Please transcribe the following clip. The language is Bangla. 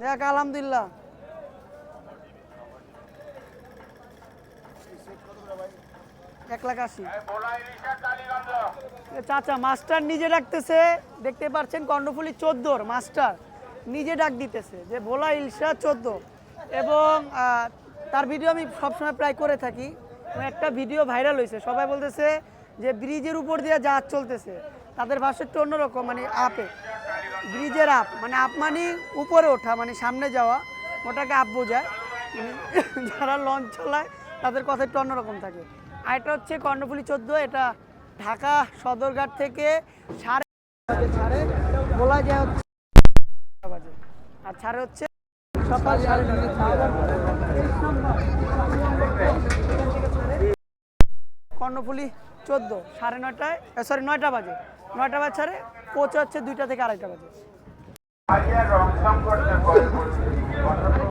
যাক আলহামদুলিল্লাহ। এক লাখ ৮০। চাচা মাস্টার নিজে ডাকতেছে, দেখতে পাচ্ছেন কর্ণফুলী 14 মাস্টার নিজে ডাক দিতেছে যে ভোলা ইলশা 14। এবং তার ভিডিও আমি সবসময় প্রায় করে থাকি। একটা ভিডিও ভাইরাল হয়েছে, সবাই বলতেছে যে ব্রিজের উপর দিয়ে জাহাজ চলতেছে, তাদের ভাষা একটু অন্যরকম, মানে আপে ব্রিজের আপ, মানে আপ মানে উপরে ওঠা, মানে সামনে যাওয়া, ওটাকে আপ বোঝায়। যারা লঞ্চ চালায় তাদের কথা একটু অন্যরকম থাকে। আর এটা হচ্ছে কর্ণফুলী 14, এটা ঢাকা সদরঘাট থেকে ছাড়ে বলা যায় হচ্ছে বাজে, আর ছাড়ে হচ্ছে সকাল 9:30। কর্ণফুলী 14 9:30, সরি 9টা বাজে ছাড়ে, পৌঁছে হচ্ছে 2টা থেকে 2:30 বাজে।